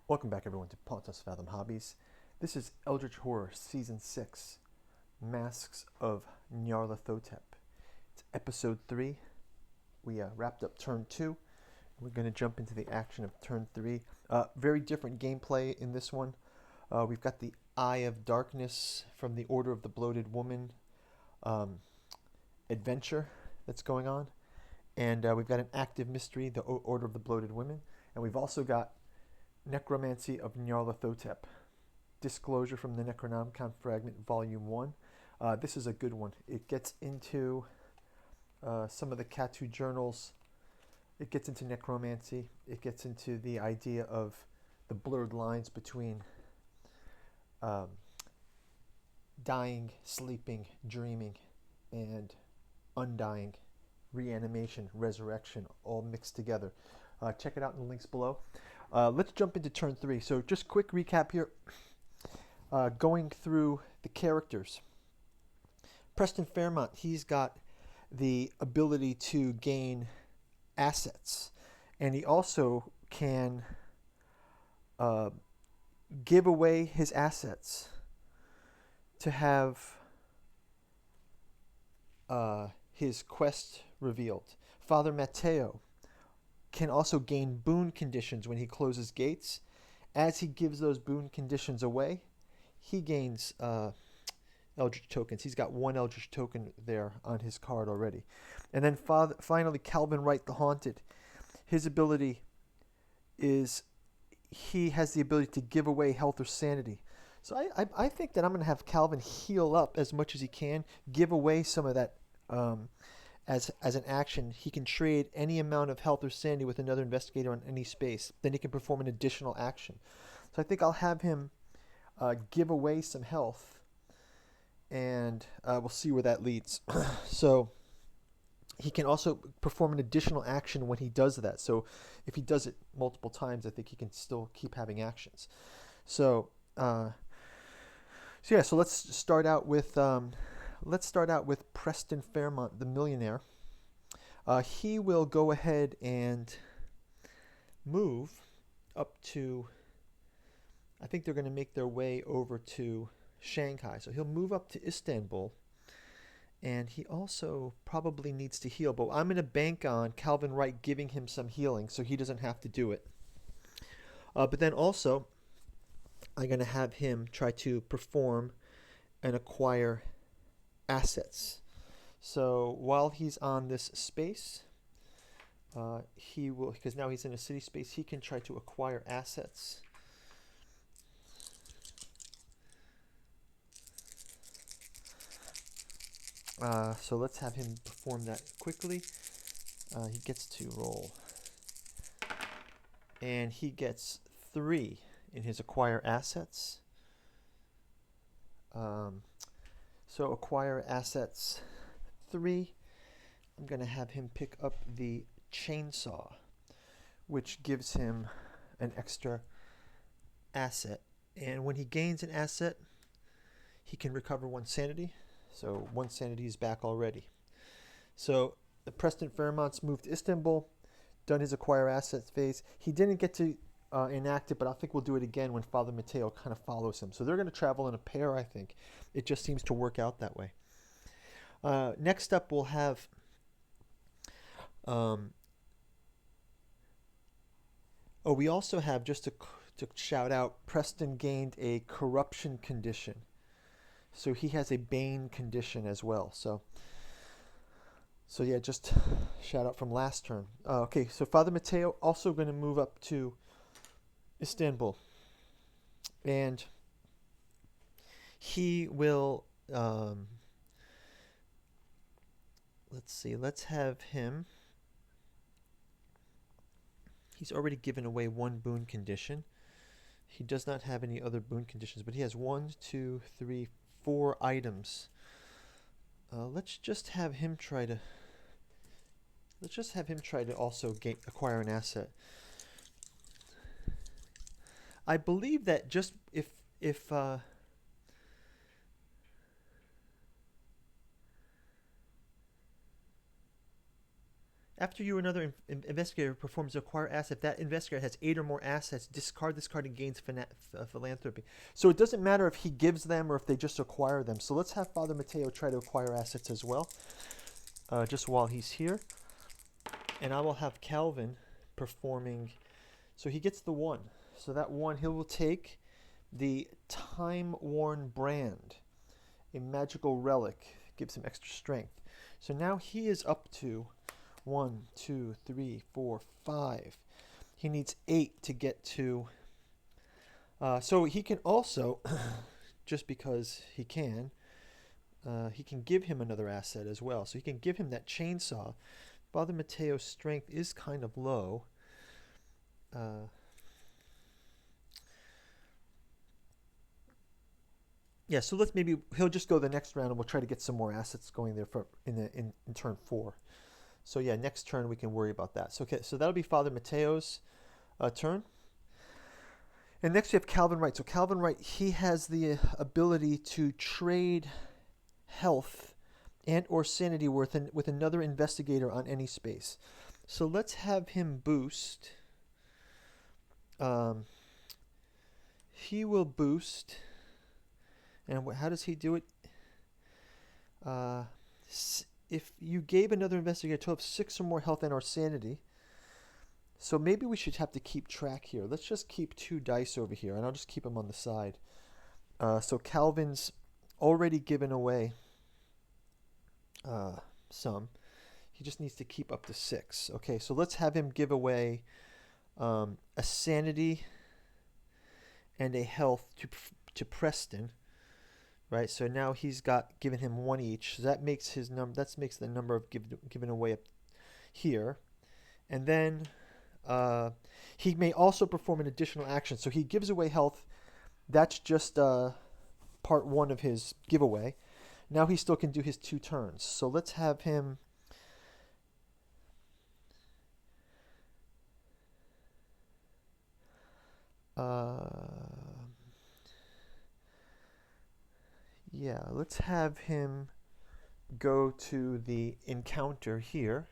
Welcome back everyone to Pontos Fathom Hobbies. This is Eldritch Horror Season 6, Masks of Nyarlathotep. It's Episode 3. We wrapped up Turn 2. We're going to jump into the action of Turn 3. Very different gameplay in this one. We've got the Eye of Darkness from the Order of the Bloated Woman adventure that's going on. And we've got an active mystery, the Order of the Bloated Women. And we've also got Necromancy of Nyarlathotep. Disclosure from the Necronomicon Fragment, Volume 1. This is a good one. It gets into some of the Katu journals. It gets into necromancy. It gets into the idea of the blurred lines between dying, sleeping, dreaming, and undying, reanimation, resurrection, all mixed together. Check it out in the links below. Let's jump into turn 3. So just quick recap here. Going through the characters. Preston Fairmont, he's got the ability to gain assets. And he also can give away his assets to have his quest revealed. Father Mateo can also gain boon conditions when he closes gates. As he gives those boon conditions away, he gains Eldritch tokens. He's got one Eldritch token there on his card already. And then finally, Calvin Wright the Haunted. His ability is he has the ability to give away health or sanity. So I think that I'm going to have Calvin heal up as much as he can, give away some of that as an action. He can trade any amount of health or sanity with another investigator on any space. Then he can perform an additional action. So I think I'll have him give away some health, and we'll see where that leads. So he can also perform an additional action when he does that. So if he does it multiple times, I think he can still keep having actions. So so let's start out with Preston Fairmont, the Millionaire. He will go ahead and move up to, I think they're going to make their way over to Shanghai. So he'll move up to Istanbul. And he also probably needs to heal. But I'm going to bank on Calvin Wright giving him some healing so he doesn't have to do it. But then also, I'm going to have him try to perform and acquire assets. So while he's on this space, he will, because now he's in a city space, he can try to acquire assets. So let's have him perform that quickly. He gets to roll. And he gets 3 in his acquire assets. So acquire assets 3. I'm going to have him pick up the chainsaw, which gives him an extra asset. And when he gains an asset, he can recover 1 sanity. So 1 sanity is back already. So the Preston Fairmont's moved to Istanbul, done his acquire assets phase. He didn't get to enact it, but I think we'll do it again when Father Mateo kind of follows him. So they're going to travel in a pair, I think. It just seems to work out that way. Next up, we'll have we also have, just to shout out, Preston gained a corruption condition. So he has a bane condition as well. So yeah, just shout out from last turn. Okay, so Father Mateo also going to move up to Istanbul. And he will, let's have him. He's already given away 1 boon condition. He does not have any other boon conditions, but he has 1, 2, 3, 4 items. Let's just have him try to also acquire an asset. I believe that just if After you or another investigator performs acquire asset, if that investigator has 8 or more assets, discard this card and gains philanthropy. So it doesn't matter if he gives them or if they just acquire them. So let's have Father Mateo try to acquire assets as well, just while he's here. And I will have Calvin performing. So he gets the 1. So that 1, he will take the time-worn brand, a magical relic, gives him extra strength. So now he is up to 1, 2, 3, 4, 5. He needs 8 to get to. So he can also, just because he can give him another asset as well. So he can give him that chainsaw. Father Mateo's strength is kind of low. Yeah, so he'll just go the next round and we'll try to get some more assets going there for in turn 4. So yeah, next turn we can worry about that. So okay, so that'll be Father Mateo's turn. And next we have Calvin Wright. So Calvin Wright, he has the ability to trade health and or sanity with another investigator on any space. So let's have him boost. He will boost. And how does he do it? If you gave another investigator a total of 6 or more health and or sanity, so maybe we should have to keep track here. Let's just keep 2 dice over here, and I'll just keep them on the side. So Calvin's already given away some. He just needs to keep up to 6. Okay, so let's have him give away a sanity and a health to Preston. Right, so now he's given him 1 each. So that makes his number. That makes the number of given away up here, and then he may also perform an additional action. So he gives away health. That's just part 1 of his giveaway. Now he still can do his 2 turns. So let's have him. Yeah, let's have him go to the encounter here.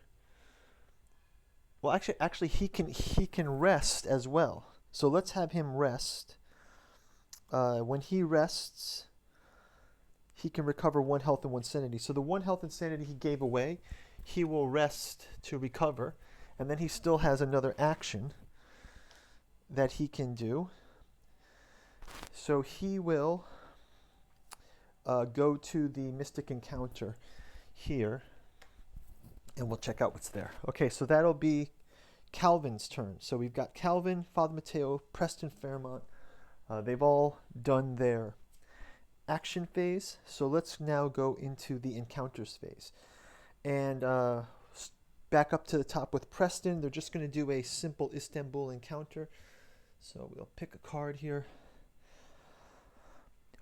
Well, actually, he can rest as well. So let's have him rest. When he rests, he can recover 1 health and 1 sanity. So the 1 health and sanity he gave away, he will rest to recover, and then he still has another action that he can do. So he will go to the Mystic Encounter here, and we'll check out what's there. Okay, so that'll be Calvin's turn. So we've got Calvin, Father Mateo, Preston, Fairmont. They've all done their action phase. So let's now go into the encounters phase. And back up to the top with Preston. They're just going to do a simple Istanbul encounter. So we'll pick a card here.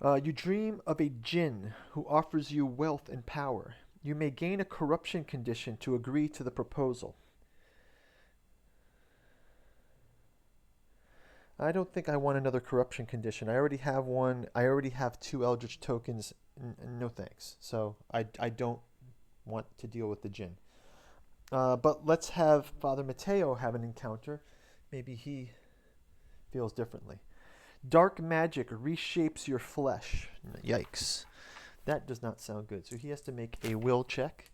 You dream of a jinn who offers you wealth and power. You may gain a corruption condition to agree to the proposal. I don't think I want another corruption condition. I already have one. I already have 2 Eldritch tokens. No thanks. So I don't want to deal with the jinn. But let's have Father Mateo have an encounter. Maybe he feels differently. Dark magic reshapes your flesh. Yikes. That does not sound good. So he has to make a will check.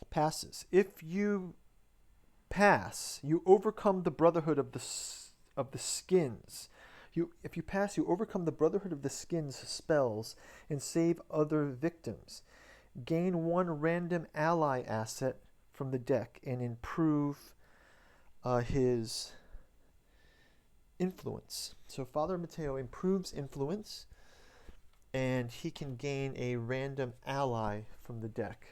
Passes. If you pass, you overcome the brotherhood of the skins. If you pass, you overcome the brotherhood of the skins spells and save other victims. Gain 1 random ally asset from the deck and improve his influence. So Father Mateo improves influence, and he can gain a random ally from the deck.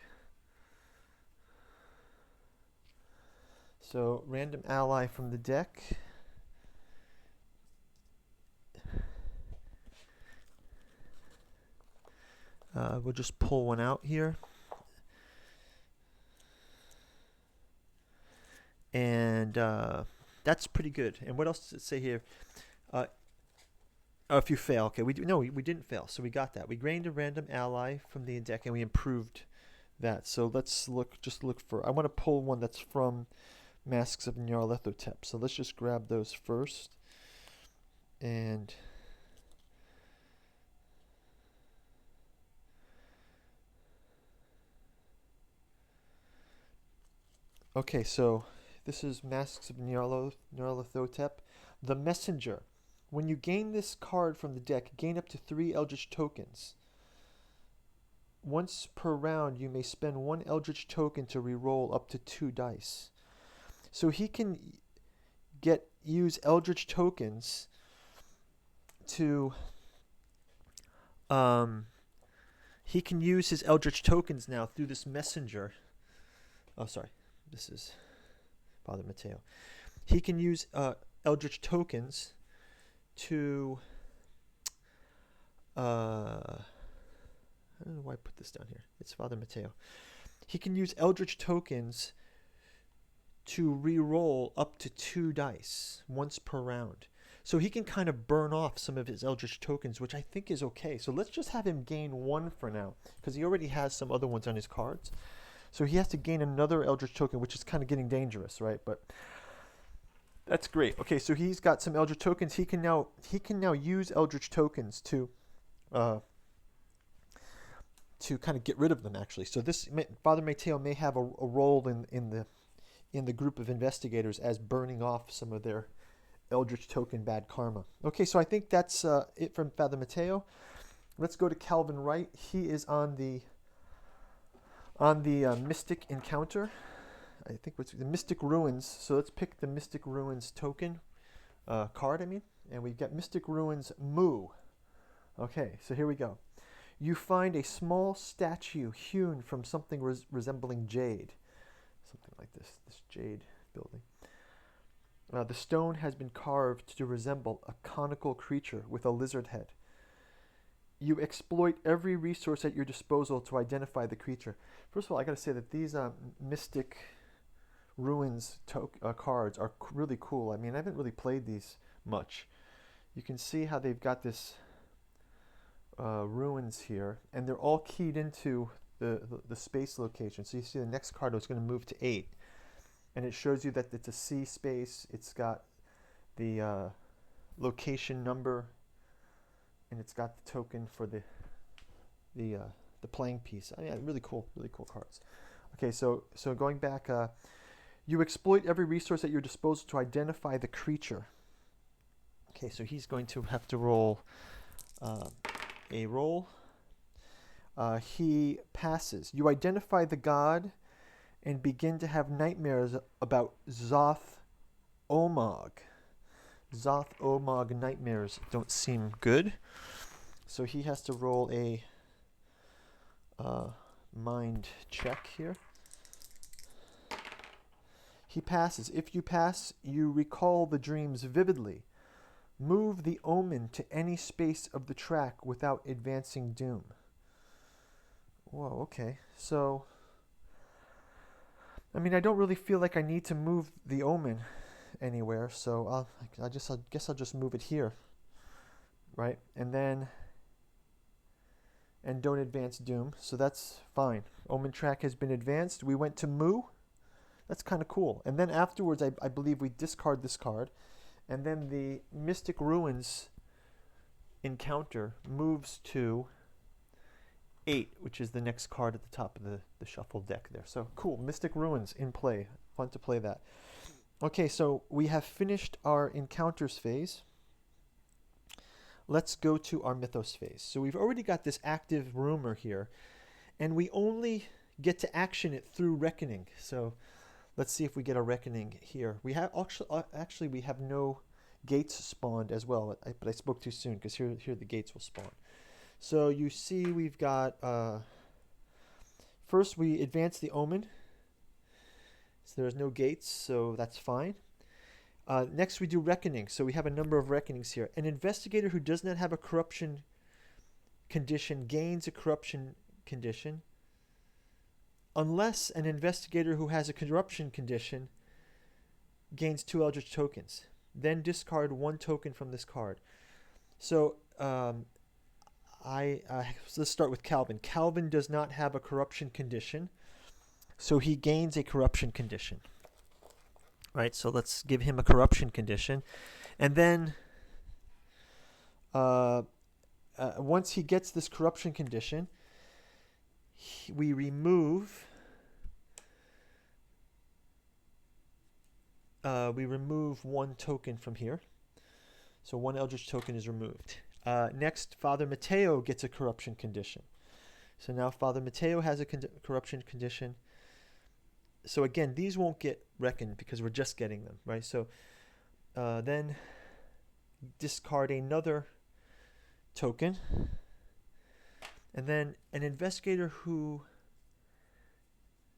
So random ally from the deck. We'll just pull one out here. And that's pretty good. And what else does it say here? If you fail. Okay, we didn't fail, so we got that. We gained a random ally from the deck, and we improved that. So let's look for, I want to pull one that's from Masks of Nyarlathotep. So let's just grab those first. And okay, so this is Masks of Nyarlathotep. The Messenger. When you gain this card from the deck, gain up to 3 Eldritch tokens. Once per round, you may spend 1 Eldritch token to reroll up to 2 dice. So he can use Eldritch tokens to he can use his Eldritch tokens now through this messenger. Oh, sorry. This is Father Mateo. He can use Eldritch tokens to I don't know why I put this down here. It's Father Mateo. He can use Eldritch tokens to re-roll up to 2 dice once per round. So he can kind of burn off some of his Eldritch tokens, which I think is okay. So let's just have him gain 1 for now, because he already has some other ones on his cards. So he has to gain another Eldritch token, which is kind of getting dangerous, right? But that's great. Okay, so he's got some Eldritch tokens. He can now use Eldritch tokens to kind of get rid of them, actually. So this Father Mateo may have a role in the group of investigators as burning off some of their Eldritch token bad karma. Okay, so I think that's it from Father Mateo. Let's go to Calvin Wright. He is on the Mystic Encounter. I think what's the Mystic Ruins. So let's pick the Mystic Ruins token card, and we've got Mystic Ruins Moo. Okay, so here we go. You find a small statue hewn from something resembling jade. Something like this jade building. The stone has been carved to resemble a conical creature with a lizard head. You exploit every resource at your disposal to identify the creature. First of all, I got to say that these Mystic Ruins cards are really cool. I mean, I haven't really played these much. You can see how they've got this ruins here, and they're all keyed into the space location. So you see the next card is going to move to 8. And it shows you that it's a C space. It's got the location number, and it's got the token for the playing piece. I mean, really cool cards. Okay, so going back, you exploit every resource at your disposal to identify the creature. Okay, so he's going to have to roll a roll. He passes. You identify the god and begin to have nightmares about Zoth-Omog. Zoth-Omog nightmares don't seem good. So he has to roll a mind check here. He passes. If you pass, you recall the dreams vividly. Move the omen to any space of the track without advancing doom. Whoa, okay. So I mean, I don't really feel like I need to move the omen anywhere, so I guess I'll just move it here, right? And don't advance doom, so that's fine. Omen track has been advanced. We went to Moo. That's kind of cool. And then afterwards, I believe we discard this card, and then the Mystic Ruins encounter moves to 8, which is the next card at the top of the shuffle deck there. So cool, Mystic Ruins in play. Fun to play that. Okay, so we have finished our encounters phase. Let's go to our Mythos phase. So we've already got this active rumor here, and we only get to action it through reckoning. So let's see if we get a reckoning here. We have actually we have no gates spawned as well, but I spoke too soon because here the gates will spawn. So you see we've got, first we advance the omen. So there's no gates, so that's fine. Next we do reckoning. So we have a number of reckonings here. An investigator who does not have a corruption condition gains a corruption condition, unless an investigator who has a corruption condition gains 2 Eldritch tokens. Then discard 1 token from this card. So let's start with Calvin. Calvin does not have a corruption condition, so he gains a corruption condition. Right, so let's give him a corruption condition. And then once he gets this corruption condition, we remove one token from here. So one Eldritch token is removed. Next, Father Mateo gets a corruption condition. So now Father Mateo has a corruption condition. So again, these won't get reckoned because we're just getting them, right? So then discard another token. And then an investigator who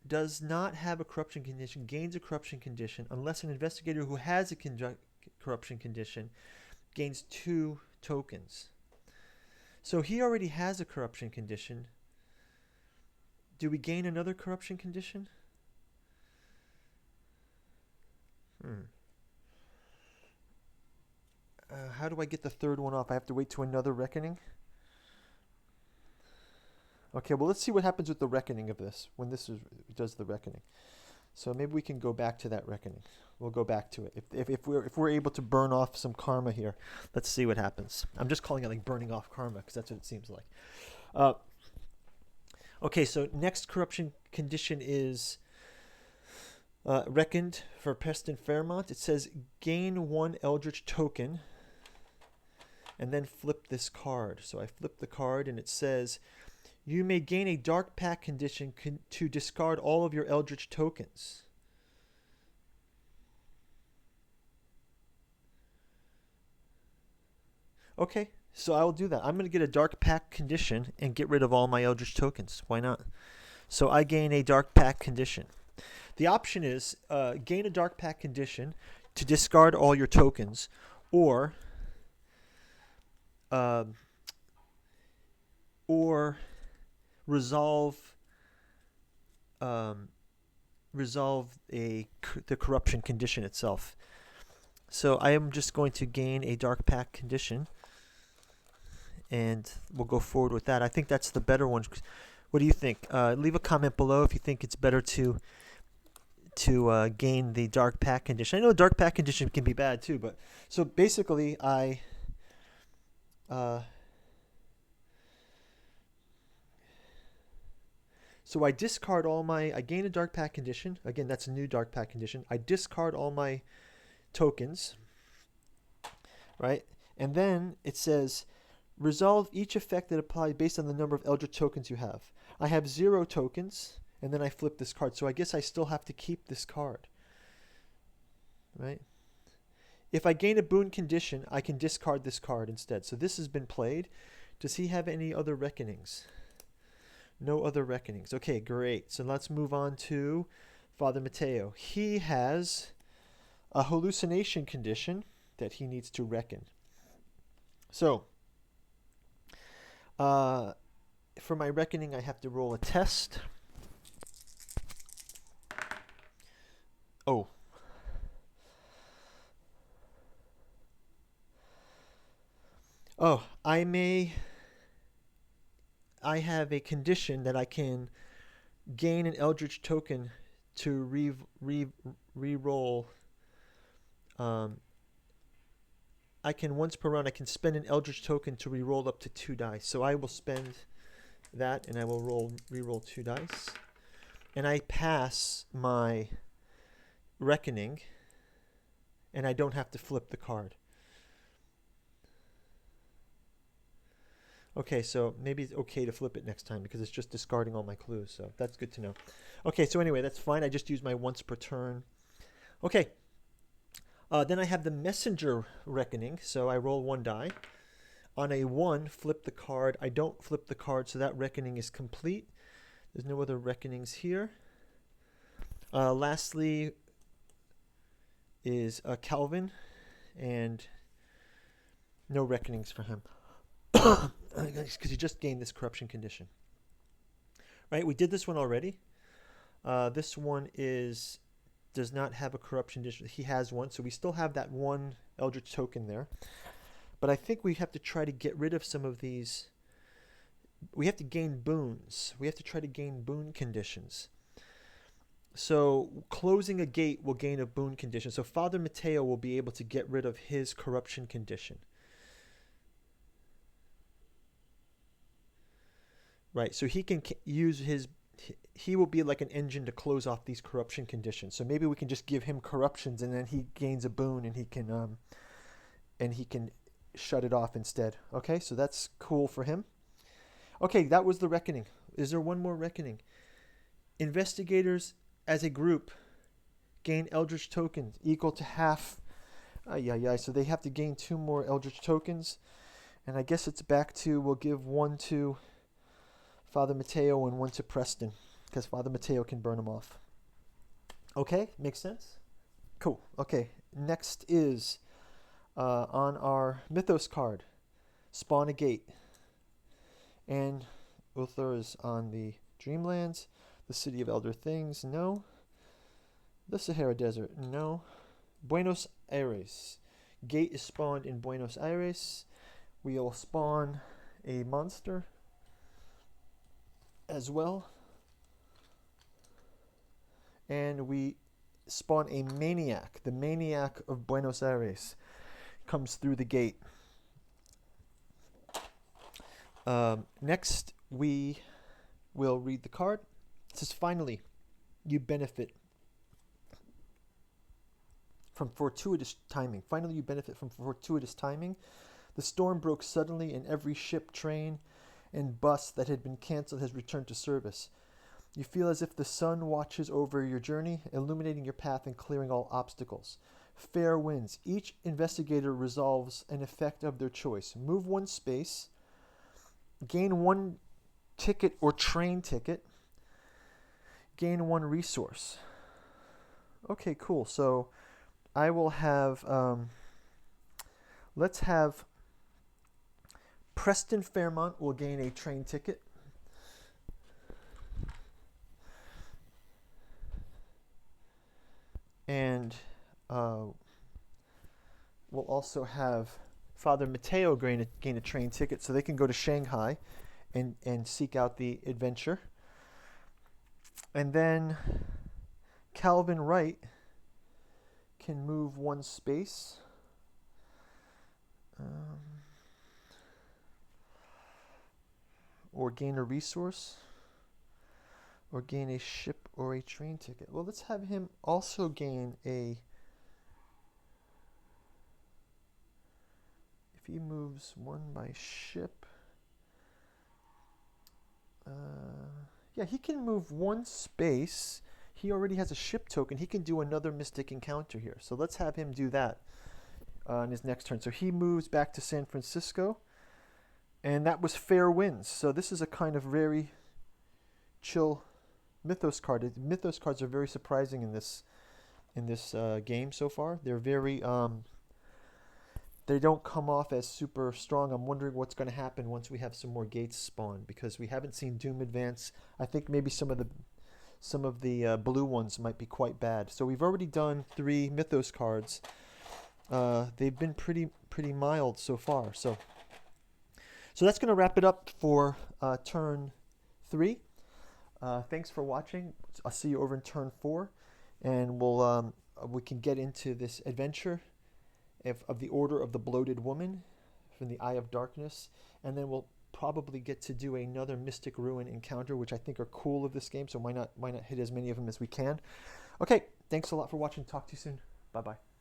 does not have a corruption condition gains a corruption condition unless an investigator who has a corruption condition gains 2 tokens. So he already has a corruption condition. Do we gain another corruption condition? How do I get the third one off? I have to wait to another reckoning? Okay, well, let's see what happens with the reckoning of this when this does the reckoning. So maybe we can go back to that reckoning. We'll go back to it. If we're able to burn off some karma here, let's see what happens. I'm just calling it like burning off karma because that's what it seems like. Okay, so next corruption condition is reckoned for Preston Fairmont. It says gain 1 Eldritch token and then flip this card. So I flip the card and it says you may gain a dark pact condition to discard all of your Eldritch tokens. Okay, so I will do that. I'm going to get a dark pact condition and get rid of all my Eldritch tokens. Why not? So I gain a dark pact condition. The option is gain a dark pact condition to discard all your tokens, or resolve the corruption condition itself. So I am just going to gain a dark pact condition, and we'll go forward with that. I think that's the better one. What do you think? Leave a comment below if you think it's better to gain the dark pact condition. I know the dark pact condition can be bad too, but so basically I discard all I gain a dark pact condition. Again, that's a new dark pact condition. I discard all my tokens, right? And then it says resolve each effect that applies based on the number of Eldritch tokens you have. I have 0 tokens, and then I flip this card. So I guess I still have to keep this card, right? If I gain a boon condition, I can discard this card instead. So this has been played. Does he have any other reckonings? No other reckonings. Okay, great. So let's move on to Father Mateo. He has a hallucination condition that he needs to reckon. So for my reckoning, I have to roll a test. Oh. Oh, I have a condition that I can gain an Eldritch token to re-roll. I can once per round, I can spend an Eldritch token to re-roll up to 2 dice. So I will spend that and I will re-roll 2 dice. And I pass my reckoning and I don't have to flip the card. Okay, so maybe it's okay to flip it next time because it's just discarding all my clues. So that's good to know. Okay, so anyway, that's fine. I just use my once per turn. Okay. Then I have the messenger reckoning. So I roll 1 die. On a 1, flip the card. I don't flip the card, so that reckoning is complete. There's no other reckonings here. Lastly is Calvin, and no reckonings for him. Because he just gained this corruption condition. Right, we did this one already. This one does not have a corruption condition. He has one, so we still have that 1 Eldritch token there. But I think we have to try to get rid of some of these we have to gain boons. We have to try to gain boon conditions. So closing a gate will gain a boon condition. So Father Mateo will be able to get rid of his corruption condition. Right, so he can use his, he will be like an engine to close off these corruption conditions. So maybe we can just give him corruptions, and then he gains a boon, and he can shut it off instead. Okay, so that's cool for him. Okay, that was the reckoning. Is there one more reckoning? Investigators as a group gain Eldritch tokens equal to half. So they have to gain 2 more Eldritch tokens. And I guess it's back to, we'll give 1 to Father Mateo and 1 to Preston, because Father Mateo can burn them off. Okay, makes sense? Cool. Okay, next is on our Mythos card, spawn a gate. And Ulthur is on the Dreamlands. The City of Elder Things, no. The Sahara Desert, no. Buenos Aires. Gate is spawned in Buenos Aires. We'll spawn a monster as well. And we spawn a maniac. The maniac of Buenos Aires comes through the gate. Next, we will read the card. It says, finally, you benefit from fortuitous timing. Finally, you benefit from fortuitous timing. The storm broke suddenly, and every ship, train, and bus that had been canceled has returned to service. You feel as if the sun watches over your journey, illuminating your path and clearing all obstacles. Fair winds. Each investigator resolves an effect of their choice. Move 1 space. Gain 1 ticket or train ticket. Gain 1 resource. Okay, cool. So I will have, let's have Preston Fairmont will gain a train ticket. And we'll also have Father Mateo gain a train ticket, so they can go to Shanghai and seek out the adventure. And then Calvin Wright can move 1 space. Or gain a resource. Or gain a ship or a train ticket. Well, let's have him also gain a... If he moves 1 by ship... yeah, he can move 1 space. He already has a ship token. He can do another mystic encounter here. So let's have him do that on his next turn. So he moves back to San Francisco. And that was fair winds. So this is a kind of very chill Mythos card. Mythos cards are very surprising in this game so far. They're very... they don't come off as super strong. I'm wondering what's going to happen once we have some more gates spawn, because we haven't seen Doom advance. I think maybe some of the blue ones might be quite bad. So we've already done 3 Mythos cards. They've been pretty mild so far. So that's going to wrap it up for turn 3. Thanks for watching. I'll see you over in turn 4, and we can get into this adventure of the Order of the Bloated Woman from the Eye of Darkness, and then we'll probably get to do another Mystic Ruin encounter, which I think are cool of this game, so why not hit as many of them as we can. Okay, thanks a lot for watching. Talk to you soon. Bye-bye.